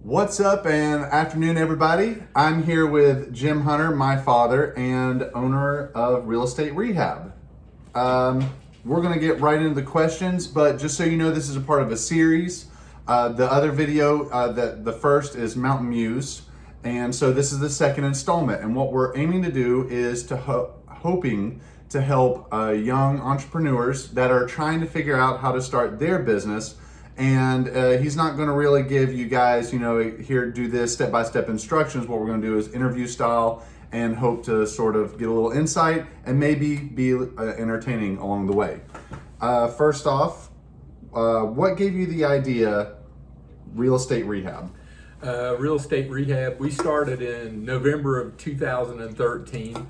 What's up and afternoon, everybody. I'm here with Jim Hunter, my father and owner of Real Estate Rehab. We're gonna get right into the questions, but just so you know, this is a part of a series. The other video, the first is Mountain Muse, and so this is the second installment. And what we're aiming to do is hoping to help young entrepreneurs that are trying to figure out how to start their business. And he's not going to really give you guys, here, do this step-by-step instructions. What we're going to do is interview style and hope to sort of get a little insight and maybe be entertaining along the way. First off, what gave you the idea, Real Estate Rehab? Real Estate Rehab, we started in November of 2013,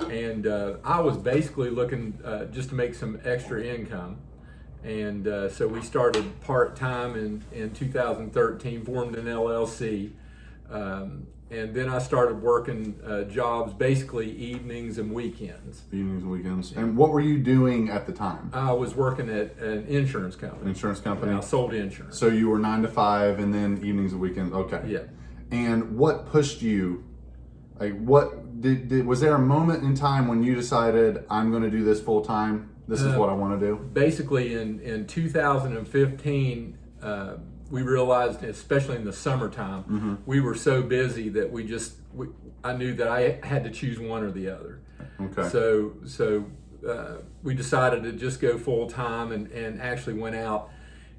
and I was basically looking just to make some extra income. And so we started part-time in 2013, formed an LLC, and then I started working jobs basically evenings and weekends. Evenings and weekends. And what were you doing at the time? I was working at an insurance company. Insurance company? And I sold insurance. So you were 9 to 5 and then evenings and weekends, okay. Yeah. And what pushed you, was there a moment in time when you decided, I'm gonna do this full time? This is what I want to do? Basically, in 2015, we realized, especially in the summertime, we were so busy that I knew that I had to choose one or the other. Okay. So we decided to just go full time and actually went out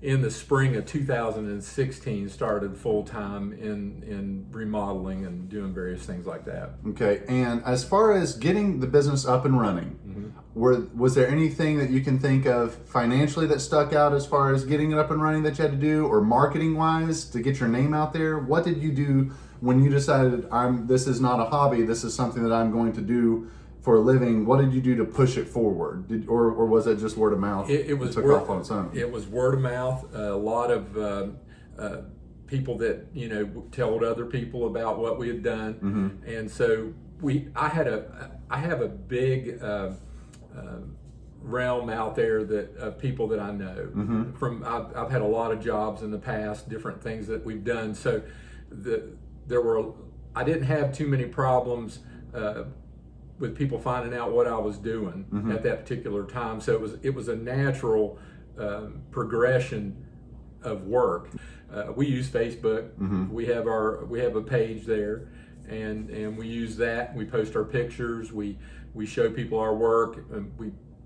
in the spring of 2016, started full time in remodeling and doing various things like that. Okay, and as far as getting the business up and running, was there anything that you can think of financially that stuck out as far as getting it up and running that you had to do, or marketing wise to get your name out there? What did you do when you decided this is not a hobby, this is something that I'm going to do for a living? What did you do to push it forward? Or was it just word of mouth? It was took off on its own. It was word of mouth. A lot of people that told other people about what we had done, and so I have a big realm out there of people that I know. I've had a lot of jobs in the past, different things that we've done. So I didn't have too many problems with people finding out what I was doing at that particular time. So it was a natural progression of work. We use Facebook. We have a page there, and we use that. We post our pictures. We show people our work.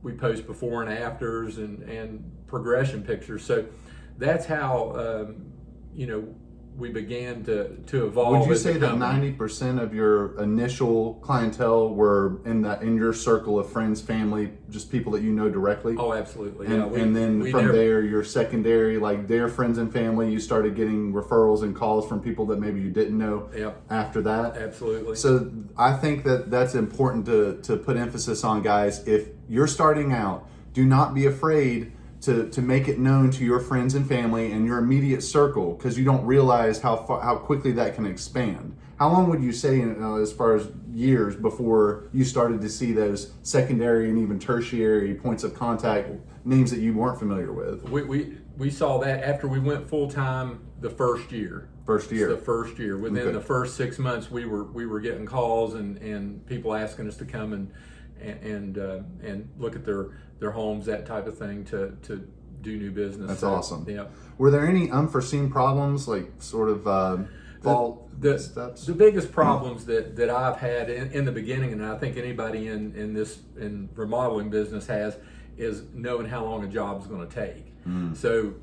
We post before and afters and progression pictures. So that's how we began to evolve. Would you say that 90% of your initial clientele were in your circle of friends, family, just people that you know directly? Oh, absolutely. And then from there, your secondary, like their friends and family, you started getting referrals and calls from people that maybe you didn't know after that? Absolutely. So I think that's important to put emphasis on, guys. If you're starting out, do not be afraid to make it known to your friends and family and your immediate circle, because you don't realize how quickly that can expand. How long would you say, as far as years, before you started to see those secondary and even tertiary points of contact, names that you weren't familiar with? We saw that after we went full time the first year. The first year. Within the first 6 months, we were getting calls and people asking us to come and look at their homes, that type of thing, to do new business. That's awesome. Yeah. Were there any unforeseen problems, like sort of steps? The biggest problems that I've had in the beginning, and I think anybody in remodeling business has, is knowing how long a job is going to take. So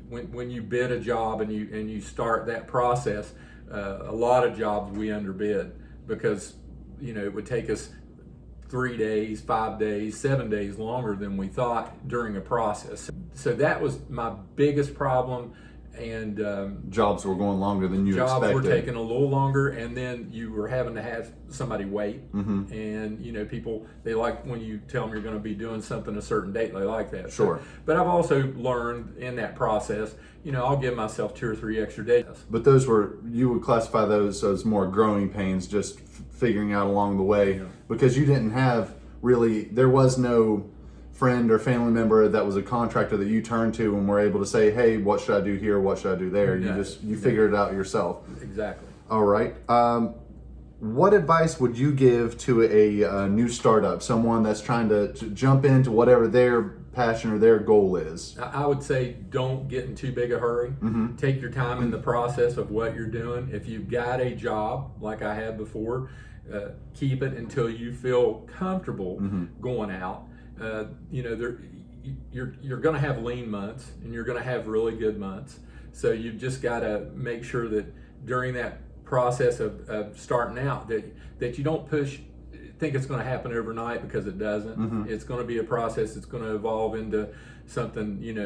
when you bid a job and you start that process, a lot of jobs we underbid because it would take us 3 days, 5 days, 7 days longer than we thought during a process. So that was my biggest problem. And jobs were going longer than you expected. Jobs were taking a little longer, and then you were having to have somebody wait. And people, they like when you tell them you're going to be doing something a certain date. They like that. Sure. But I've also learned in that process, I'll give myself 2 or 3 extra days. But you would classify those as more growing pains, just figuring out along the way, because you didn't have really, there was no friend or family member that was a contractor that you turned to and were able to say, hey, what should I do here? What should I do there? You figured it out yourself. Exactly. All right. What advice would you give to a new startup, someone that's trying to jump into whatever their passion or their goal is? I would say don't get in too big a hurry. Take your time in the process of what you're doing. If you've got a job like I had before, keep it until you feel comfortable going out. You're going to have lean months and you're going to have really good months. So you've just got to make sure that during that process of starting out that you don't think it's going to happen overnight, because it doesn't. It's going to be a process. It's going to evolve into something, in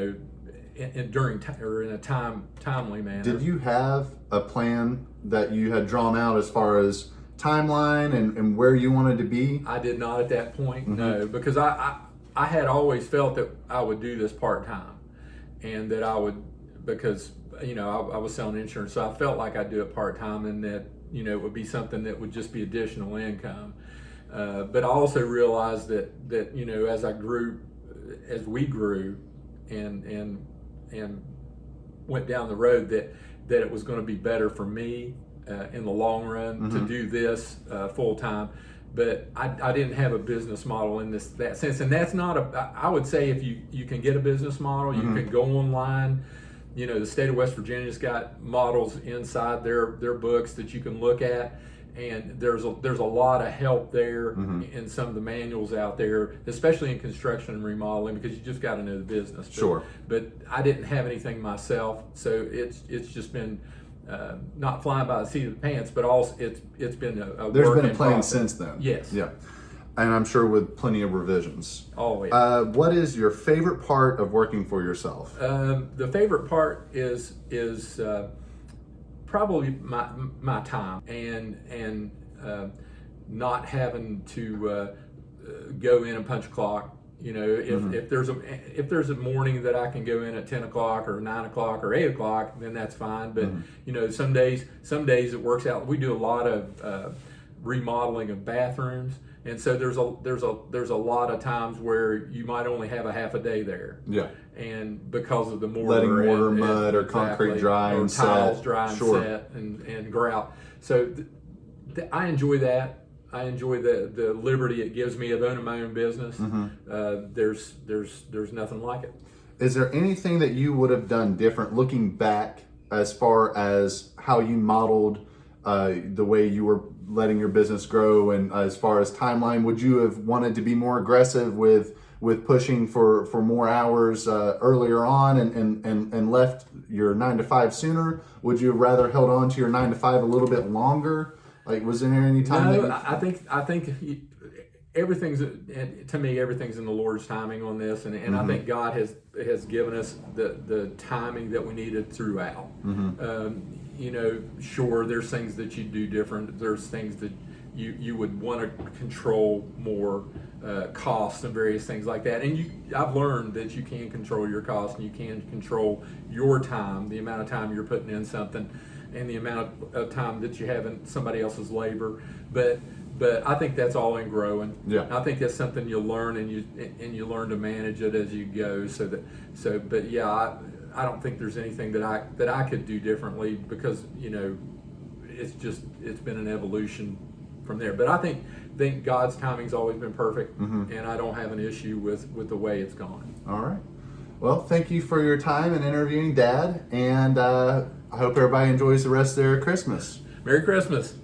a timely manner. Did you have a plan that you had drawn out as far as timeline and where you wanted to be? I did not at that point, no, because I had always felt that I would do this part-time, and that I would, because I was selling insurance, so I felt like I'd do it part-time, and that it would be something that would just be additional income. But I also realized that as we grew and went down the road, that it was going to be better for me in the long run to do this full-time. But I didn't have a business model in that sense, and that's not I would say if you can get a business model, you can go online. The state of West Virginia's got models inside their books that you can look at, and there's a lot of help there in some of the manuals out there, especially in construction and remodeling, because you just got to know the business. But I didn't have anything myself, so it's just been not flying by the seat of the pants, but also it's been a there's work been a in plan process. since then. Yes. Yeah. And I'm sure with plenty of revisions. Always. What is your favorite part of working for yourself? The favorite part is probably my time and not having to go in and punch a clock. If there's a morning that I can go in at 10 o'clock or 9 o'clock or 8 o'clock, then that's fine. But some days it works out. We do a lot of remodeling of bathrooms. And so there's a lot of times where you might only have a half a day there. Yeah. And because of the mortar, letting mortar, mud, or exactly, concrete dry or and tiles set. dry and set and grout. So I enjoy that. I enjoy the liberty it gives me of owning my own business. There's nothing like it. Is there anything that you would have done different looking back as far as how you modeled the way you were letting your business grow, and as far as timeline, would you have wanted to be more aggressive with pushing for more hours earlier on and left your 9 to 5 sooner? Would you have rather held on to your 9 to 5 a little bit longer? Like, was there any time? No, I think everything's in the Lord's timing on this, and I think God has given us the timing that we needed throughout. Sure, there's things that you do different. There's things that you would want to control more, costs and various things like that. And I've learned that you can control your costs, and you can control your time, the amount of time you're putting in something, and the amount of time that you have in somebody else's labor. But I think that's all in growing. Yeah. I think that's something you'll learn, and you learn to manage it as you go. But yeah, I don't think there's anything that I could do differently, because it's been an evolution from there. But I think God's timing's always been perfect, and I don't have an issue with the way it's gone. All right. Well, thank you for your time and interviewing Dad, and I hope everybody enjoys the rest of their Christmas. Merry Christmas.